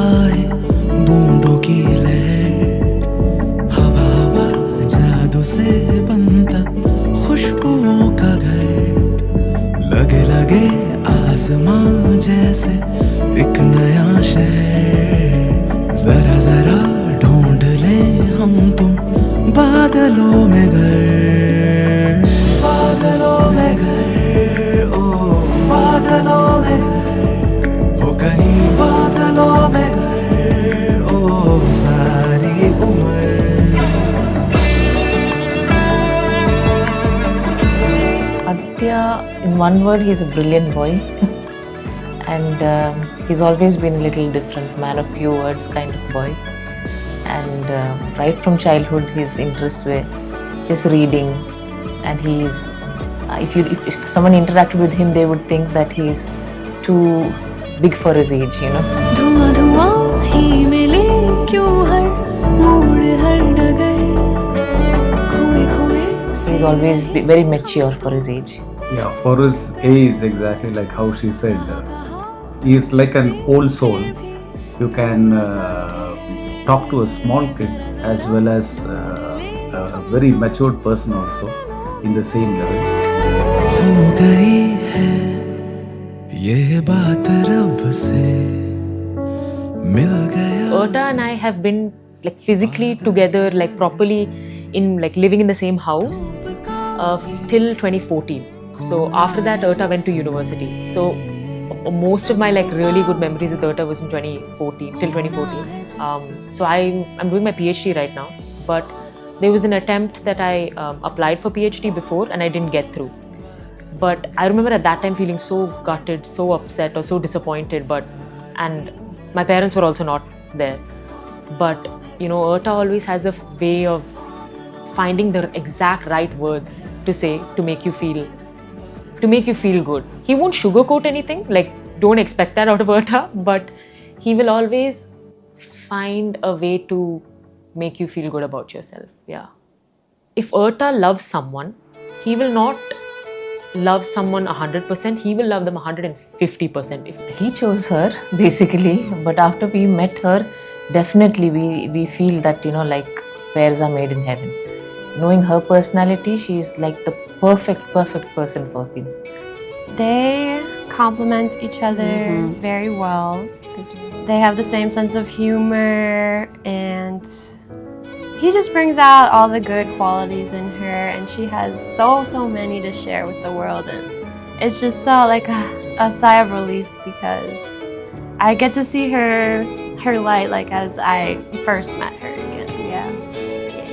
आए बूंदों की लहर, हवा हवा जादू से बनता खुशबुओं का घर, लगे लगे आसमां जैसे एक नया शहर, जरा जरा ढूंढ लें हम तुम बादलों में घर, बादलों में घर, ओ बादलों में घर, हो कहीं बादलों में घर, ओ सारी उम्र। Adithya, in one word, he's a brilliant boy. And he's always been a little different, man of few words kind of boy. And right from childhood, his interests were just reading. And he's, if someone interacted with him, they would think that he's too big for his age, you know. धुआं धुआं ही मिले क्यों हर मोड़ हर डगर, खोए खोए He's always very mature for his age. Yeah, for his age, exactly like how she said, he is like an old soul. You can talk to a small kid as well as a very matured person also in the same level. हो गई है ये बात रब से मिल गया. Erta and I have been like physically together, like properly in like living in the same house till 2014. So after that, Erta went to university. So most of my like really good memories with Erta was in 2014 till 2014. So I'm doing my PhD right now, but there was an attempt that I applied for PhD before and I didn't get through. But I remember at that time feeling so gutted, so upset, or so disappointed. And my parents were also not there. But you know, Erta always has a way of finding the exact right words to say to make you feel good. He won't sugarcoat anything. Like, don't expect that out of Erta, but he will always find a way to make you feel good about yourself. Yeah. If Erta loves someone, he will not love someone 100%, he will love them 150%. If he chose her, basically, but after we met her, definitely we feel that, you know, like pairs are made in heaven. Knowing her personality, she is like the perfect person for him. They complement each other very well. They have the same sense of humor, and he just brings out all the good qualities in her, and she has so many to share with the world, and it's just so like a sigh of relief because I get to see her light like as I first met her again. Yeah.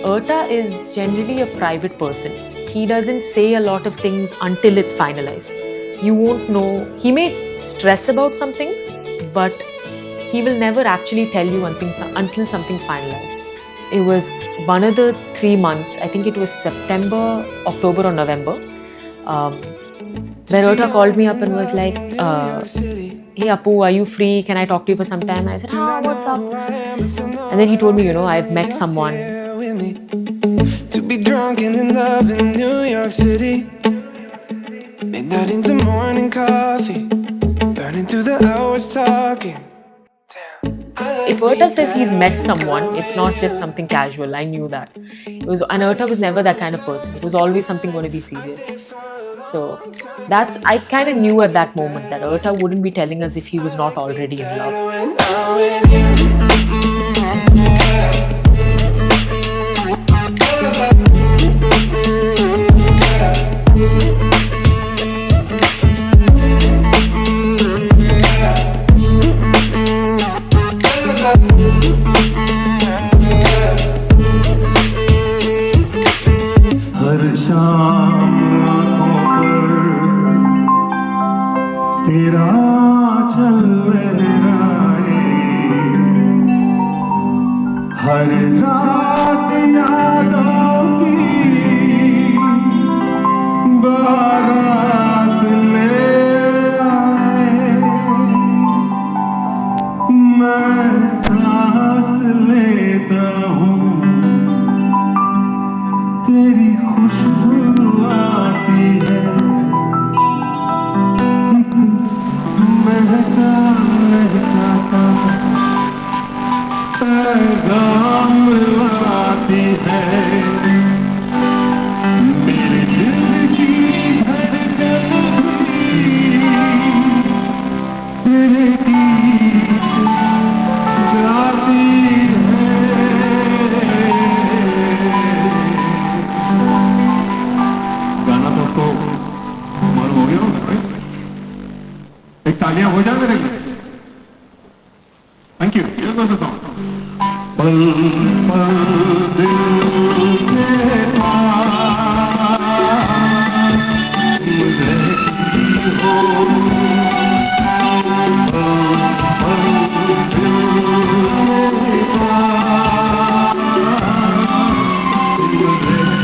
Erta is generally a private person. He doesn't say a lot of things until it's finalized. You won't know. He may stress about some things, but he will never actually tell you until something's finalized. It was one of the 3 months, I think it was September, October or November, when Erta called me up and was like, hey Apu, are you free? Can I talk to you for some time? And I said, oh, what's up? And then he told me, you know, I've met someone. To be drunk and in love in New York City, midnight into morning coffee, burning through the hours talking. If Erta says he's met someone, it's not just something casual. I knew that. And Erta was never that kind of person. It was always something going to be serious. So I kind of knew at that moment that Erta wouldn't be telling us if he was not already in love. हर शाम आँखों पर तेरा चल लहराए, हर रात यादों की बारात ले आए, मैं सांस लेता हूँ तेरी खुशबू आती है, एक महका महका सा पैगाम लाती है मेरे दिल की धड़कन भी तेरे गीत गाती है। गाना तो आपको मालूम हो गया होगा, राइट? एक तालियां हो जाए मेरे लिए। Thank you. Here goes the song. पल पल दिल के पास रहती हो, पल पल दिल के पास रहती हो, जीवन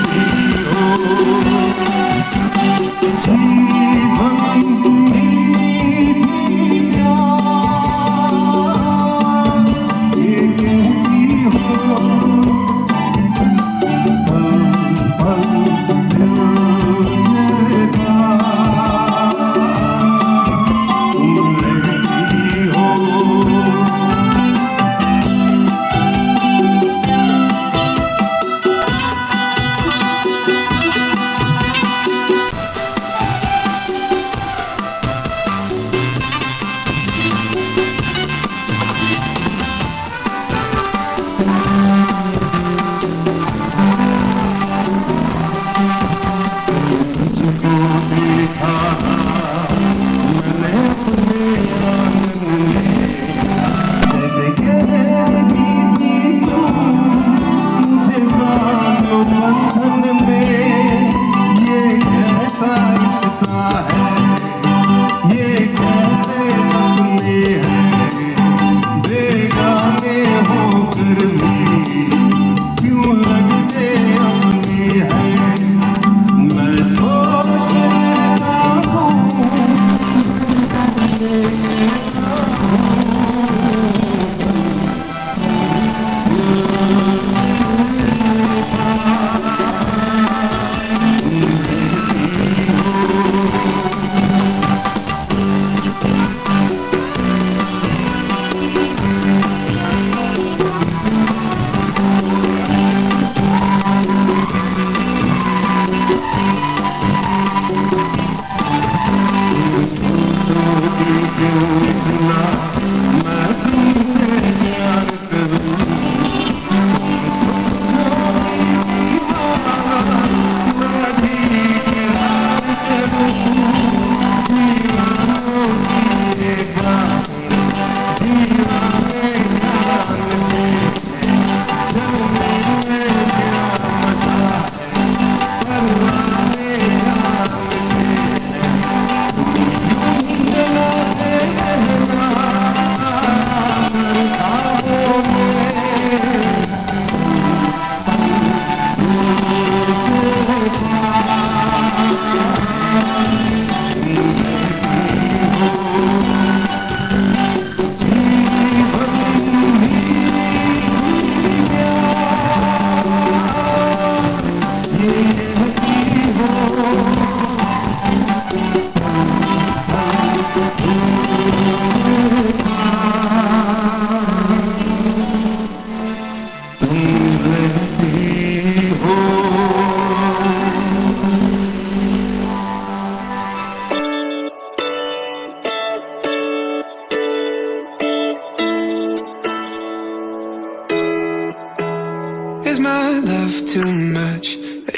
Is my love too much?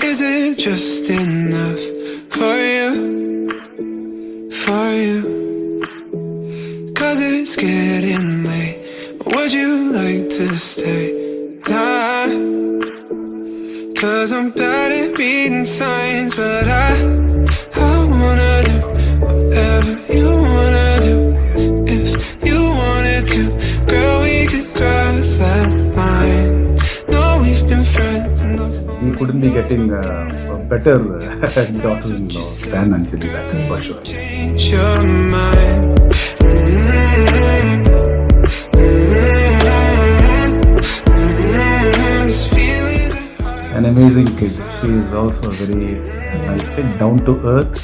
Is it just enough for you? For you? 'Cause it's getting late. Would you like to stay? Nah. 'Cause I'm bad at reading signs, but I wanna do whatever you wanna do. If you wanted to, girl, we could cross that line. No, we've been friends enough. You couldn't be getting a better daughter-in-law than Anjali, that is for sure. Change your mind. These feelings are An amazing kid. She is also a very nice kid, down to earth.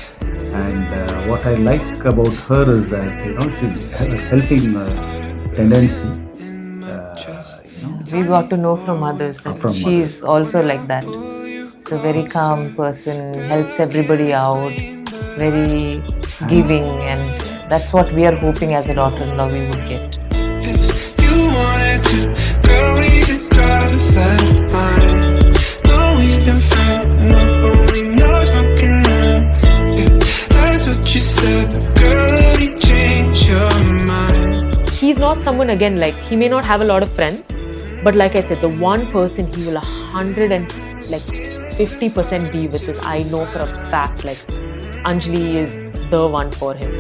And what I like about her is that she has a helping tendency. We got to know from others that From she's also like that. So very calm person, helps everybody out, very giving, and that's what we are hoping as a daughter-in-law we would get. If you wanted to, girl, we could cross that line. No, we've been friends enough, only no smoking lines. Yeah, that's what you said, but girl, let me change your mind. He's not someone, again, like, he may not have a lot of friends, but like I said, the one person he will 150% be with is, I know for a fact, like, Anjali is the one for him.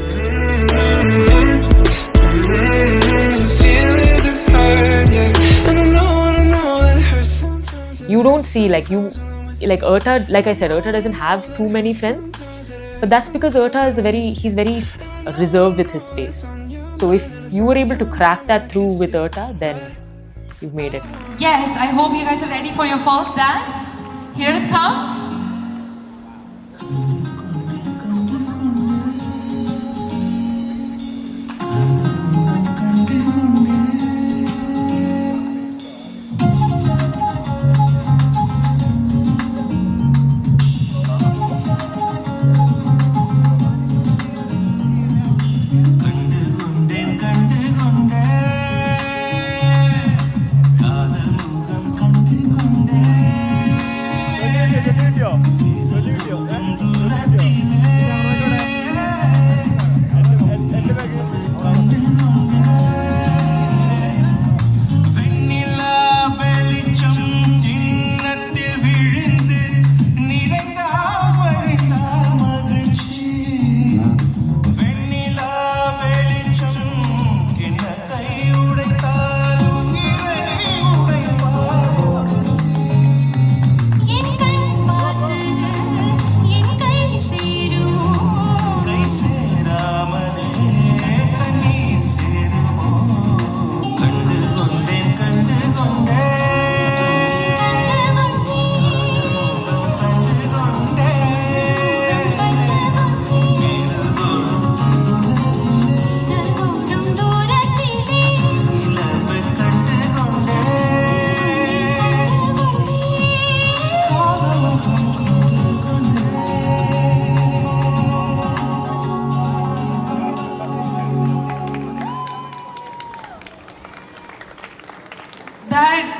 Feelings are hurt, yeah, and I know that it hurts sometimes. You don't see, like, Erta, like I said, Erta doesn't have too many friends, but that's because Erta is he's very reserved with his space. So if you were able to crack that through with Erta, then you've made it. Yes, I hope you guys are ready for your first dance. Here it comes.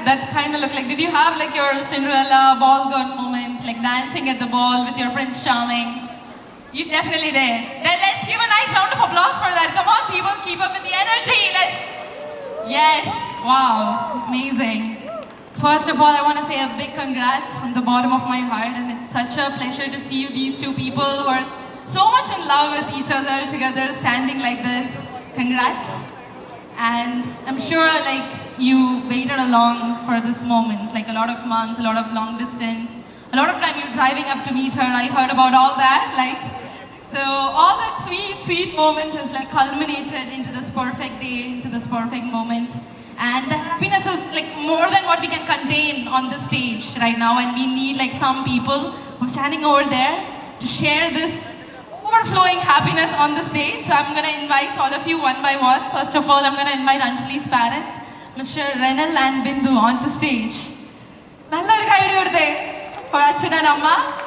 That kind of looked like, did you have like your Cinderella ball girl moment, like dancing at the ball with your Prince Charming? You definitely did. Then let's give a nice round of applause for that. Come on people, keep up with the energy. Yes, wow, amazing. First of all, I want to say a big congrats from the bottom of my heart, and it's such a pleasure to see you, these two people who are so much in love with each other together, standing like this. Congrats. And I'm sure like you waited along for this moment, like a lot of months, a lot of long distance, a lot of time you're driving up to meet her. I heard about all that, so all that sweet moments has like culminated into this perfect day, into this perfect moment. And the happiness is like more than what we can contain on the stage right now, and we need like some people who are standing over there to share this overflowing happiness on the stage. So I'm going to invite all of you one by one. First of all, I'm going to invite Anjali's parents, Mr. Renal and Bindu, onto stage. Nalla oru kaidi koduthe for Achun and Amma.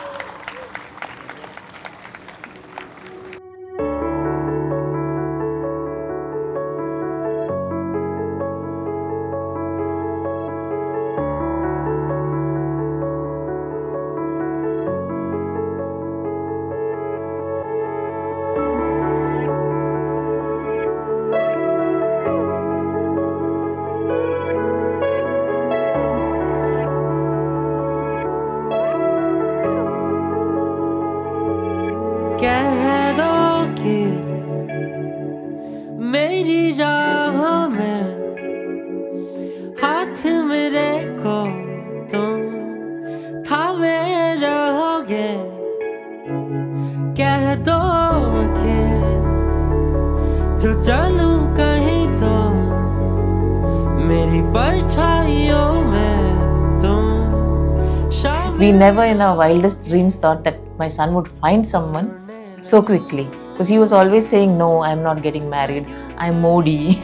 कह दो कि मेरी राहों में हाथ मेरे को तुम थामे रहोगे कह दो कि जो चलूं कहीं तो मेरी परछाइयों में तुम We never in our wildest dreams thought that my son would find someone so quickly, because he was always saying, no, I'm not getting married, I'm moody.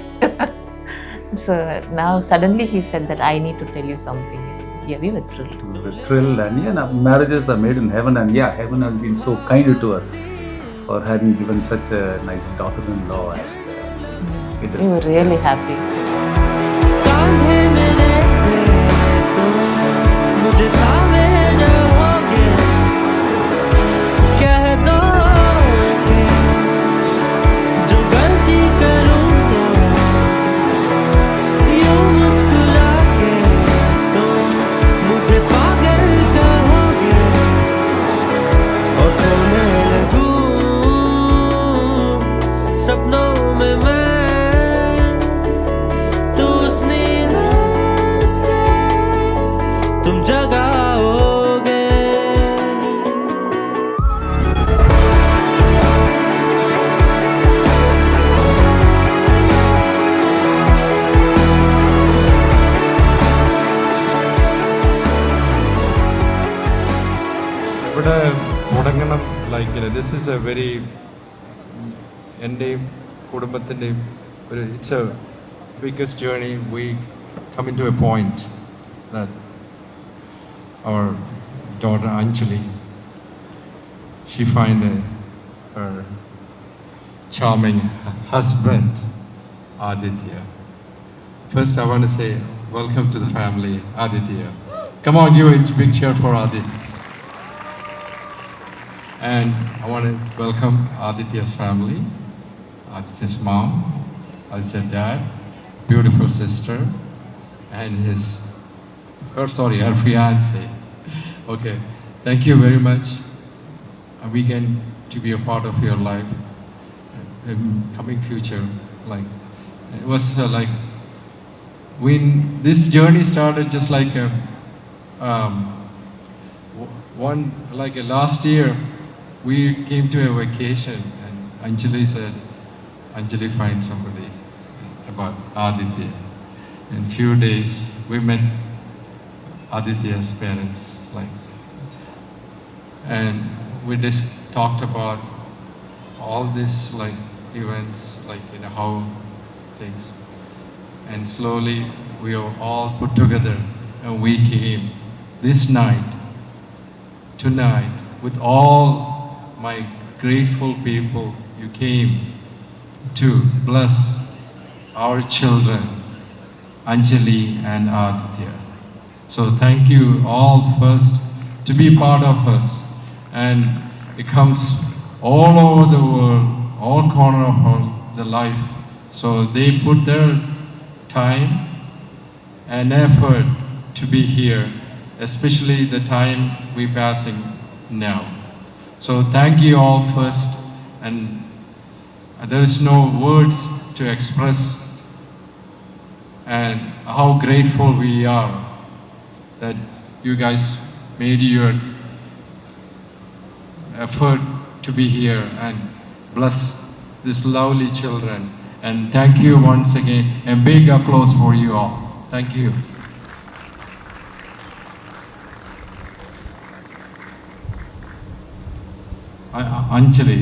So now suddenly he said that I need to tell you something. Yeah, we were thrilled. We were thrilled, and yeah, marriages are made in heaven, and yeah, heaven has been so kind to us for having given such a nice daughter-in-law. And it is, We were really happy. कांधे मेरे से तुम मुझे थामे रहोगे कह दो कि जो गलती करूं तो यूं मुस्कुरा के तुम मुझे पागल कहोगे और खोने लगूं सपनों में मैं तुम जगाओगे ഇവിടെ തുടങ്ങണം like this is A very എൻ്റെയും കുടുംബത്തിൻ്റെയും ഒരു it's A biggest journey. We come into a point that our daughter Anjali, she find her charming husband Adithya. First I want to say welcome to the family, Adithya. Come on, give a big cheer for Adithya. And I want to welcome Adithya's family, Adithya's mom, Adithya's dad, beautiful sister, and her fiance. Okay, thank you very much. We can to be a part of your life in coming future. Like it was like when this journey started, just like last year, we came to a vacation, and Anjali said, "Anjali, find somebody about Adithya." In few days, we met Adithya's parents, and we just talked about all this events, how things, and slowly we are all put together, and we came this night, tonight, with all my grateful people. You came to bless our children, Anjali and Adithya. So thank you all first to be part of us, and it comes all over the world, all corner of the life. So they put their time and effort to be here, especially the time we passing now. So thank you all first, and there is no words to express and how grateful we are that you guys made your effort to be here and bless these lovely children. And thank you once again, and big applause for you all. Thank you. Anjali,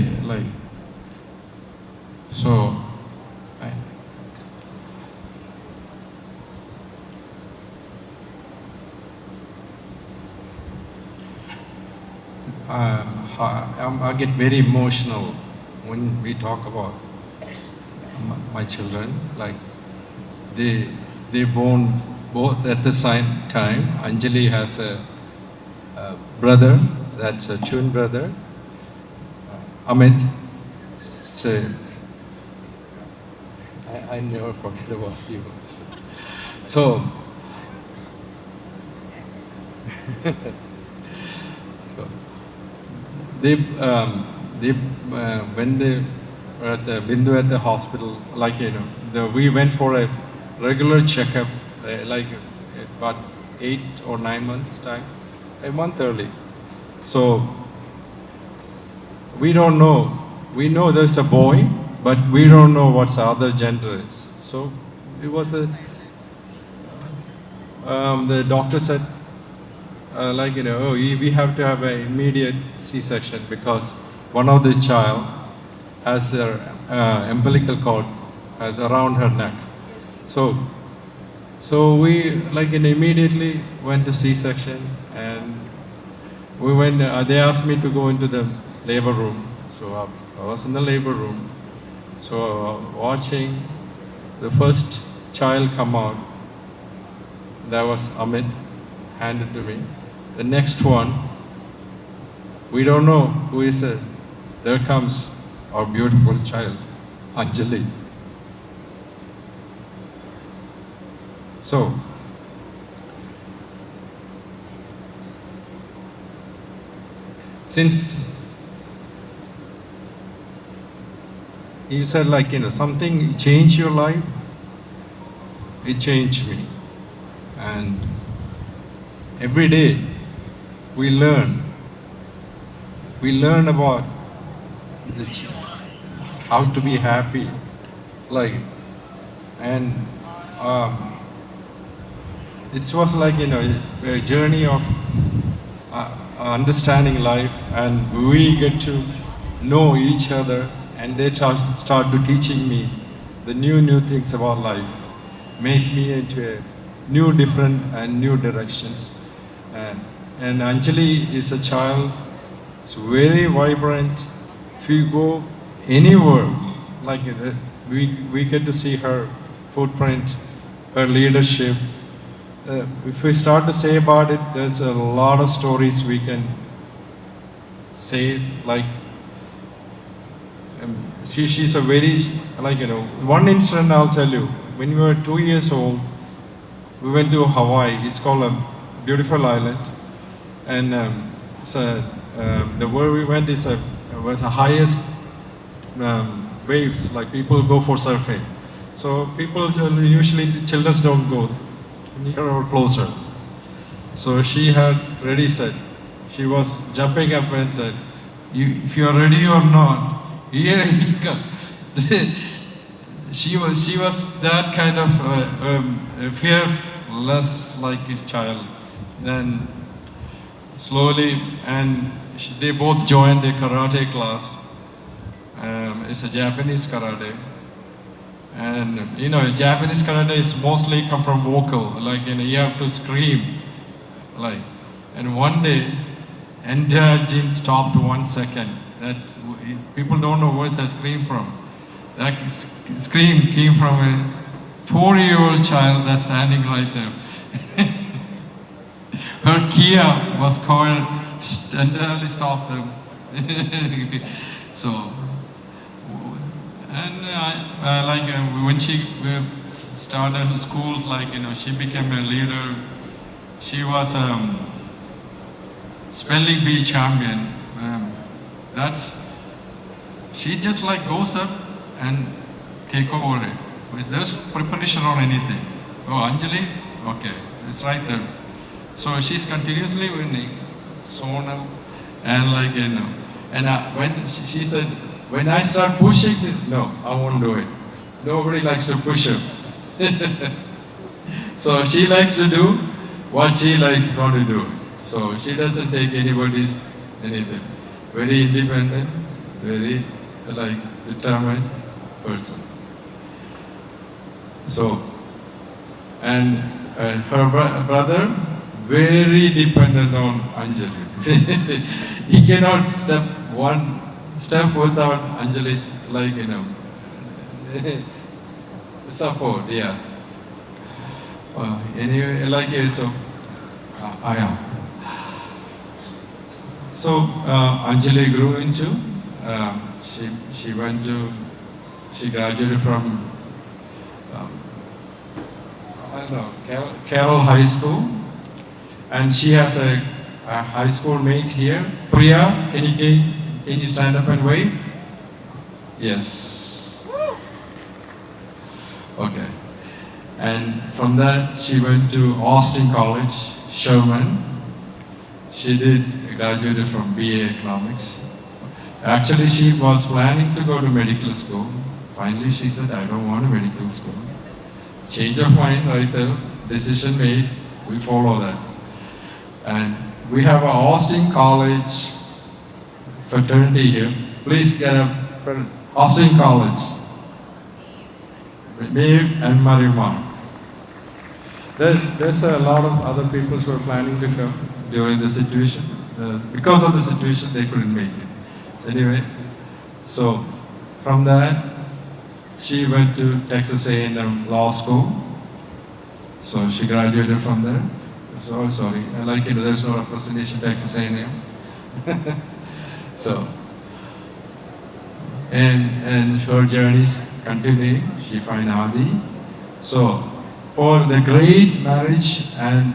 I get very emotional when we talk about my children. They born both at the same time. Anjali has a brother, that's a twin brother, Amit. So I never forget about you. So they when they were at the Bindu at the hospital, we went for a regular checkup, about 8 or 9 months time, a month early. So we don't know. We know there's a boy, but we don't know what the other gender is. So it was the doctor said, we have to have an immediate C-section because one of the child has her umbilical cord around her neck. So So we immediately went to C-section, and we went. They asked me to go into the labor room. So I was in the labor room. So watching the first child come out, that was Amit, handed to me. The next one, we don't know who is it. There comes our beautiful child, Anjali. So, since you said something changed your life, it changed me. And every day we learn about how to be happy, and it was a journey of understanding life, and we get to know each other, and they start to teaching me the new things about life, make me into a different and new directions. And Anjali is a child, it's very vibrant. If you go anywhere, we get to see her footprint, her leadership. If we start to say about it, there's a lot of stories we can say. She's a very, one incident I'll tell you. When we were 2 years old, we went to Hawaii. It's called a beautiful island, and the where we went was the highest waves. People go for surfing, so people usually children don't go near or closer. So she had ready said, she was jumping up and said, "If you are ready or not, here he comes." She was that kind of fearless child. Then slowly, and they both joined a karate class. It's a Japanese karate, and Japanese karate is mostly come from vocal. You have to scream, And one day, entire gym stopped 1 second. That people don't know where that scream from. That scream came from a 4-year-old child that's standing right there. Her Kia was covered and nearly stopped them. So, and when she started schools, she became a leader. She was spelling bee champion. She just goes up and take over it. There's preparation or anything. Oh, Anjali? Okay, it's right there. So she's continuously winning, zonal, and and when she said, when I start pushing, she said, no, I won't do it. Nobody likes to push her. So she likes to do what she likes not to do. So she doesn't take anybody's anything. Very independent, very determined person. So, and her brother, very dependent on Anjali. He cannot step one step without Anjali's support. Yeah. Anyway, so I am. So Anjali grew into. She graduated from Carroll High School, and she has a high school mate here. Priya, can you stand up and wave? Yes. Okay. And from that, she went to Austin College, Sherman. She graduated from BA Economics. Actually, she was planning to go to medical school. Finally, she said, I don't want a medical school. Change of mind right there, decision made, we follow that. And we have an Austin College fraternity here. Please get up for Austin College. Maeve and Marimar. There's a lot of other people who were planning to come during the situation. Because of the situation, they couldn't make it. Anyway, so from that, she went to Texas A&M Law School. So she graduated from there. So sorry, I like it. There's no representation Texas A&M. So, and her journey's continuing. She find Adi. So, for the great marriage and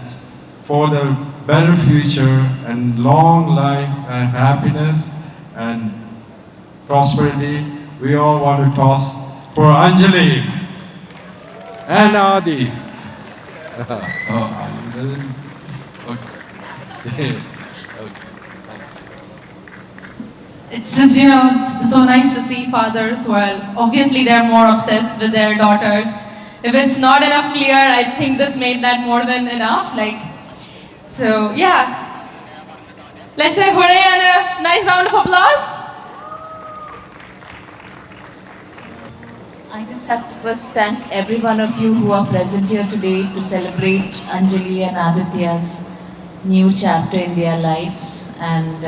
for the better future and long life and happiness and prosperity, we all want to toss for Anjali and Adi. Okay. It's just, it's so nice to see fathers who are, obviously they're more obsessed with their daughters. If it's not enough clear, I think this made that more than enough. So yeah. Let's say hooray and a nice round of applause. I just have to first thank every one of you who are present here today to celebrate Anjali and Adithya's new chapter in their lives. And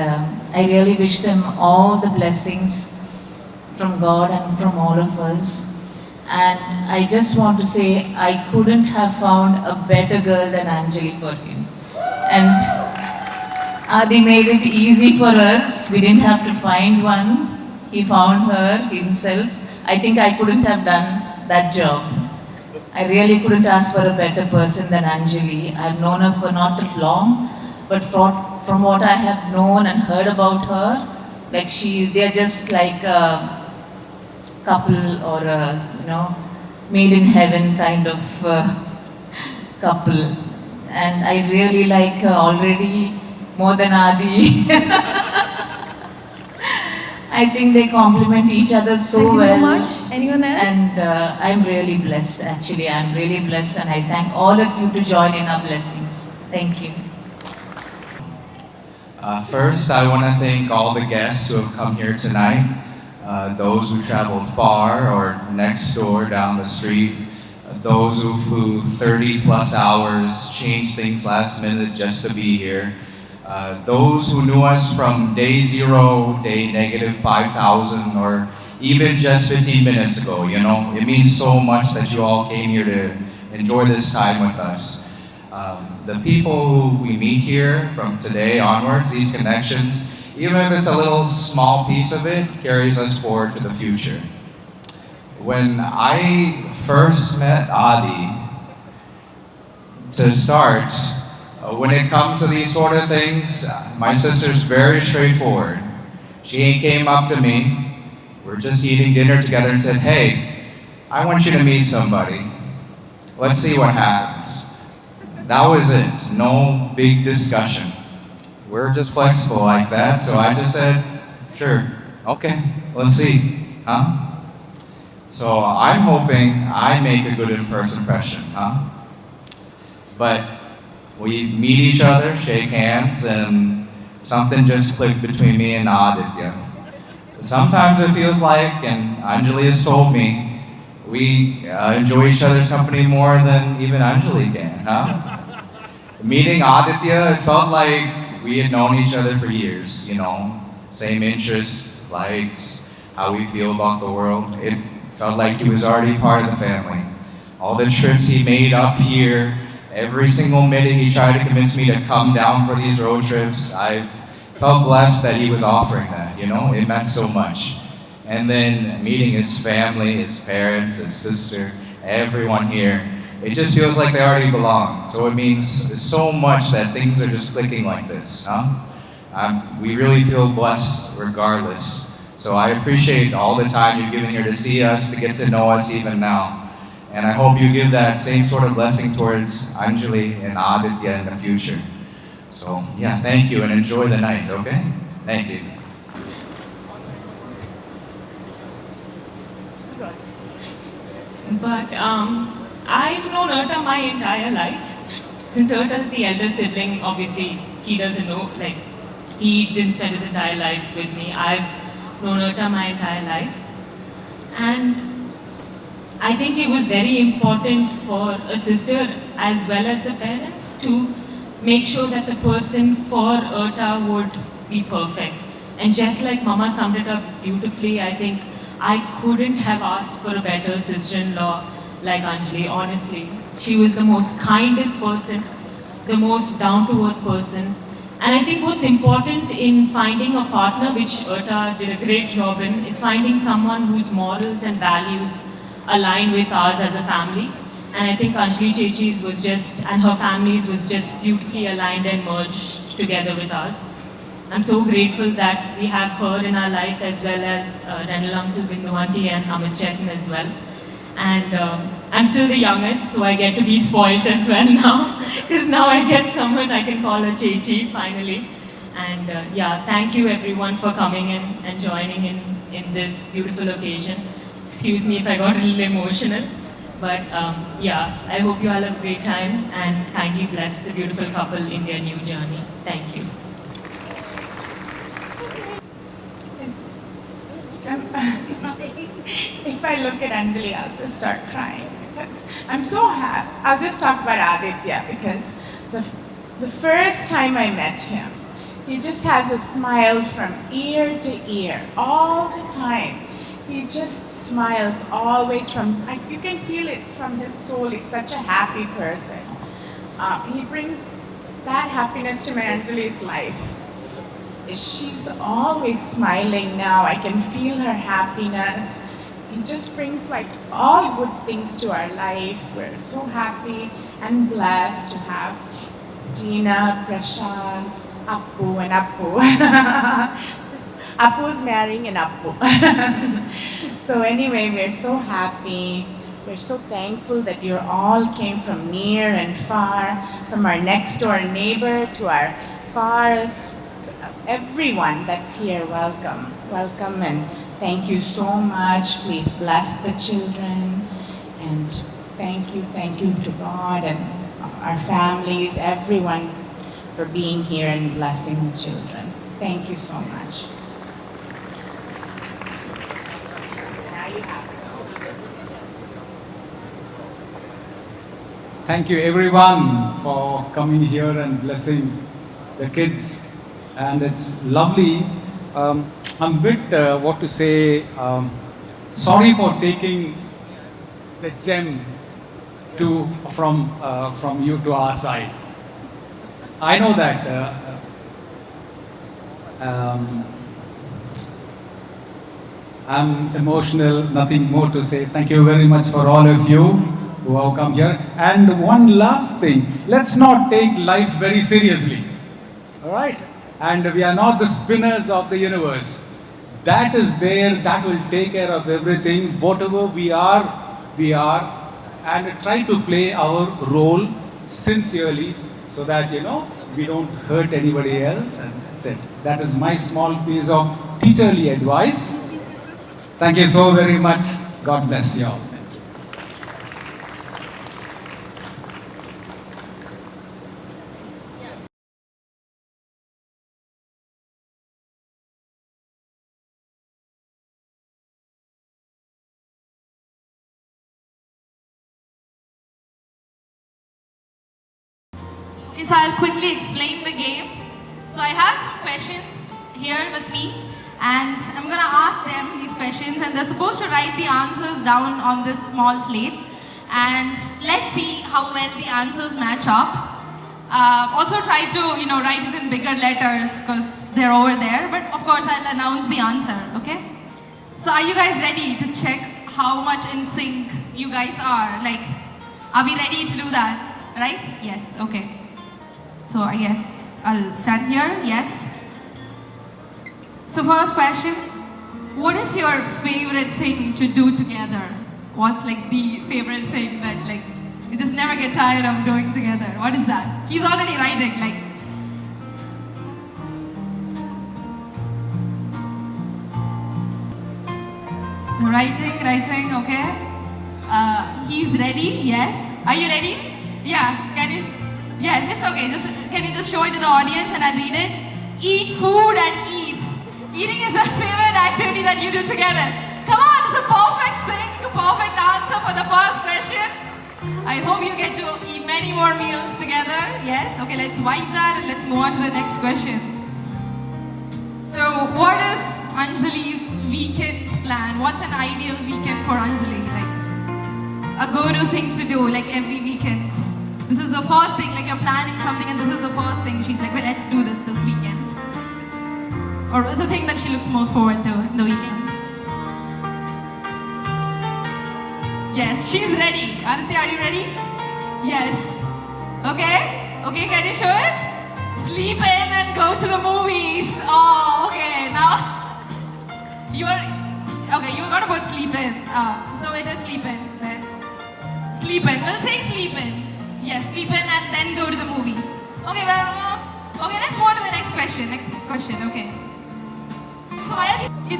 I really wish them all the blessings from God and from all of us. And I just want to say I couldn't have found a better girl than Anjali for him. And Adi made it easy for us. We didn't have to find one. He found her himself. I think I couldn't have done that job. I really couldn't ask for a better person than Anjali. I've known her for not that long, but from what I have known and heard about her, they're just like a couple or a, made in heaven kind of couple. And I really like her already more than Adi. I think they complement each other so well. Thank you so much. Anyone else? And I'm really blessed, actually. I'm really blessed, and I thank all of you to join in our blessings. Thank you. First, I want to thank all the guests who have come here tonight, those who traveled far or next door down the street, those who flew 30 plus hours, changed things last minute just to be here, those who knew us from day 0, day negative 5,000, or even just 15 minutes ago. It means so much that you all came here to enjoy this time with us. The people who we meet here from today onwards, these connections, even if it's a little small piece of it, carries us forward to the future. When I first met Adi, to start, when it comes to these sort of things, my sister's very straightforward. She came up to me, we're just eating dinner together, and said, "Hey, I want you to meet somebody. Let's see what happens." That was it. No big discussion. We're just flexible like that, so I just said, "Sure, okay, let's see, huh?" So I'm hoping I make a good first impression, huh? But we meet each other, shake hands, and something just clicked between me and Adithya. Sometimes it feels like, and Anjali has told me, we enjoy each other's company more than even Anjali can, huh? Meeting Adithya, it felt like we had known each other for years, same interests, likes, how we feel about the world. It felt like he was already part of the family. All the trips he made up here, every single minute he tried to convince me to come down for these road trips, I felt blessed that he was offering that, it meant so much. And then meeting his family, his parents, his sister, everyone here, it just feels like they already belong. So it means so much that things are just clicking like this, huh? We really feel blessed regardless. So I appreciate all the time you've given here to see us, to get to know us even now. And I hope you give that same sort of blessing towards Anjali and Adithya in the future. So yeah, thank you and enjoy the night, okay? Thank you. But I've known Erta my entire life. Since Erta is the elder sibling, obviously he doesn't know, he didn't spend his entire life with me. I've known Erta my entire life. And I think it was very important for a sister as well as the parents to make sure that the person for Erta would be perfect. And just like Mama summed it up beautifully, I think I couldn't have asked for a better sister-in-law like Anjali, honestly. She was the most kindest person, the most down-to-earth person. And I think what's important in finding a partner, which Erta did a great job in, is finding someone whose morals and values align with ours as a family. And I think Anjali Chechi's was just, and her family's was just beautifully aligned and merged together with ours. I'm so grateful that we have her in our life as well as Renal Uncle Bindu Auntie and Amit Chetan as well. And I'm still the youngest, so I get to be spoiled as well now. Because now I get someone I can call a Chechi finally. And yeah, thank you everyone for coming in and joining in this beautiful occasion. Excuse me if I got a little emotional. But yeah, I hope you all have a great time and kindly bless the beautiful couple in their new journey. Thank you. If I look at Anjali, I'll just start crying because I'm so happy. I'll just talk about Adithya because the first time I met him, he just has a smile from ear to ear all the time. He just smiles always from, you can feel it's from his soul. He's such a happy person. He brings that happiness to my Anjali's life. She's always smiling now. I can feel her happiness. It just brings like all good things to our life. We're so happy and blessed to have Gina, Prashant, Appu and Appu. Appu's marrying an Appu. So anyway, we're so happy. We're so thankful that you all came from near and far, from our next door neighbor to our farthest. Everyone that's here, welcome. Welcome and thank you so much. Please bless the children. And thank you to God and our families, everyone for being here and blessing the children. Thank you so much. Now you have it. Thank you everyone for coming here and blessing the kids. And it's lovely. I'm a bit, what to say, sorry for taking the gem from you to our side. I know that I'm emotional, nothing more to say. Thank you very much for all of you who have come here. And one last thing, let's not take life very seriously. All right? And we are not the spinners of the universe. That is there, that will take care of everything. Whatever we are, and try to play our role sincerely so that, we don't hurt anybody else, and that's it. That is my small piece of teacherly advice. Thank you so very much. God bless you all. Okay, so I'll quickly explain the game. So I have some questions here with me and I'm going to ask them these questions and they're supposed to write the answers down on this small slate and let's see how well the answers match up. Also try to, write it in bigger letters because they're over there, but of course I'll announce the answer, okay? So are you guys ready to check how much in sync you guys are? Like, are we ready to do that? Right? Yes, okay. So I guess I'll stand here, yes. So first question, what is your favorite thing to do together? What's like the favorite thing that like you just never get tired of doing together? What is that? He's already writing like. Writing, okay. He's ready, yes. Are you ready? Yeah, can you? Yes, it's okay. Can you just show it to the audience and I'll read it? Eat food and eat. Eating is the favorite activity that you do together. Come on, it's a perfect sync, perfect answer for the first question. I hope you get to eat many more meals together. Yes? Okay, let's wipe that and let's move on to the next question. So, what is Anjali's weekend plan? What's an ideal weekend for Anjali? Like, a go-to thing to do, like every weekend. This is the first thing, like you're planning something and this is the first thing. She's like, well, let's do this weekend. Or what's the thing that she looks most forward to in the weekends? Yes, she's ready. Adithya, are you ready? Yes. Okay? Okay, can you show it? Sleep in and go to the movies. Oh, okay. Now, you got to put sleep in. So it is sleep in. Then. Sleep in. We'll say sleep in. Yes, sleep in and then go to the movies. Okay, well, okay, let's move on to the next question. Okay.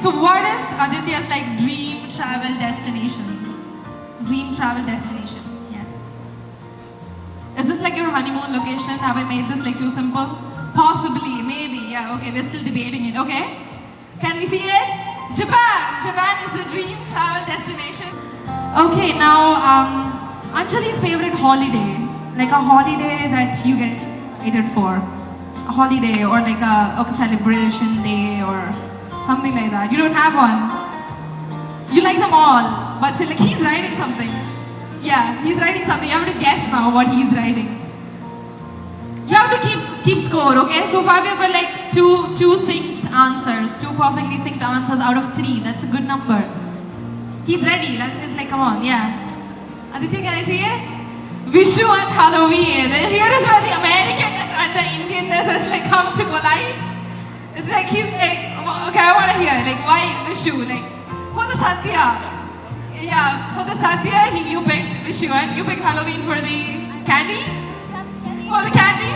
So what is Adithya's like dream travel destination? Dream travel destination. Yes. Is this like your honeymoon location? Have I made this like too simple? Possibly, maybe. Yeah. Okay, we're still debating it. Okay. Can we see it? Japan. Japan is the dream travel destination. Okay. Now, Anjali's favorite holiday, like a holiday that you get excited for, a holiday or like a celebration day or something like that. You don't have one. You like them all, but say like he's writing something. Yeah, he's writing something. You have to guess now what he's writing. You have to keep score, okay? So far we've got like two synced answers, two perfectly synced answers out of 3. That's a good number. He's ready. It's like, come on, yeah. Adithya, can I see it? Vishu and Halloween. Here is where the Americanness and the Indianness has like come to collide. It's like he's like, okay, I want to hear like why Vishu? Like for the Sadhya. Yeah, for the Sadhya, you picked Vishu and you picked Halloween for the candy? For the candy?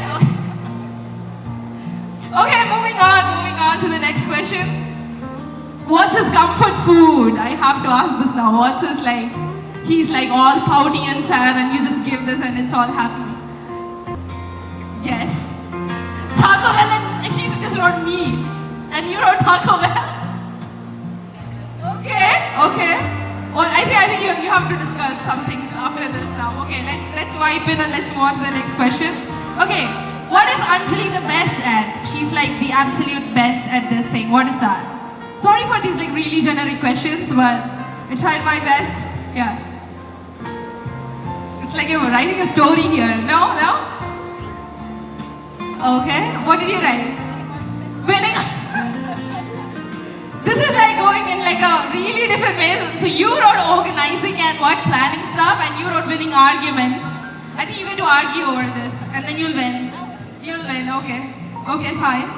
Okay, moving on to the next question. What's his comfort food? I have to ask this now. What's his like? He's like all pouty and sad and you just give this and it's all happy. Yes. Taco Bell and she just wrote me. And you wrote Taco Bell. Okay. Well, I think you have to discuss some things after this now. Okay, let's wipe in and let's move on to the next question. Okay, what is Anjali the best at? She's like the absolute best at this thing. What is that? Sorry for these like really generic questions, but I tried my best. Yeah. It's like you're writing a story here. No? Okay. What did you write? Winning. This is like going in like a really different way. So you wrote organizing and planning stuff, and you wrote winning arguments. I think you're going to argue over this, and then you'll win. Okay, fine.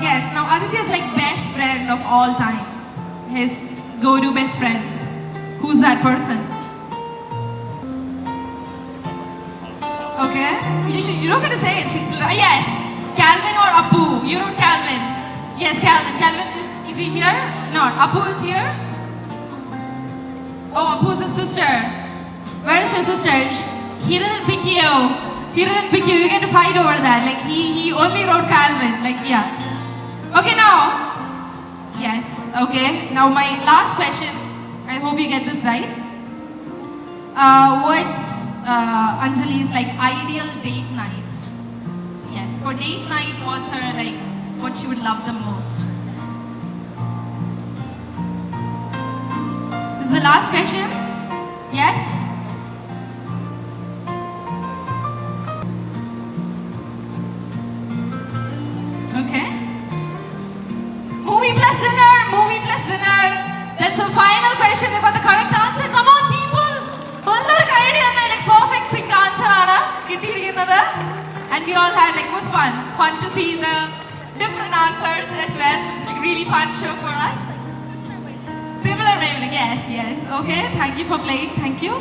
Yes. Now Aditya's like best friend of all time. His go-to best friend. Who's that person? Okay. You're not going to say it. Yes. Calvin or Apu? You wrote Calvin. Yes, Calvin. Calvin is he here? No, Apu is here. Oh, Apu's his sister. Where is your sister? He didn't pick you. You get to fight over that. Like he only wrote Calvin. Like yeah. Okay now. Yes. Okay. Now my last question. I hope you get this right. What's Anjali's like ideal date night? Yes. For date night, what's her like? What she would love the most? This is the last question. Yes. Okay. Movie plus dinner. That's the final question. They got the correct answer. Come on, people. Like perfect thing answer. And we all had like it was fun to see the different answers as well. It's like really fun show for us. Similar wavelength. Yes. Okay. Thank you for playing. Thank you.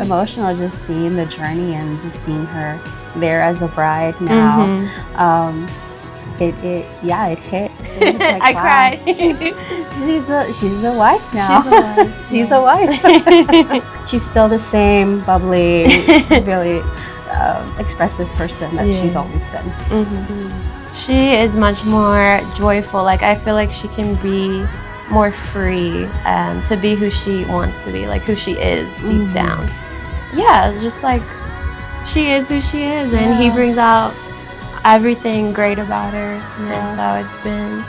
emotional just seeing the journey and just seeing her there as a bride now. It hit. It was like, I wow, cried. She's a wife now. She's a wife. She's still the same bubbly, really expressive person that she's always been. She is much more joyful. Like, I feel like she can be more free to be who she wants to be, like who she is deep down. Yeah, it's just like she is who she is, and he brings out everything great about her. And so it's been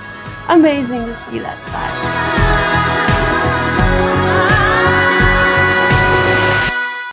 amazing to see that side.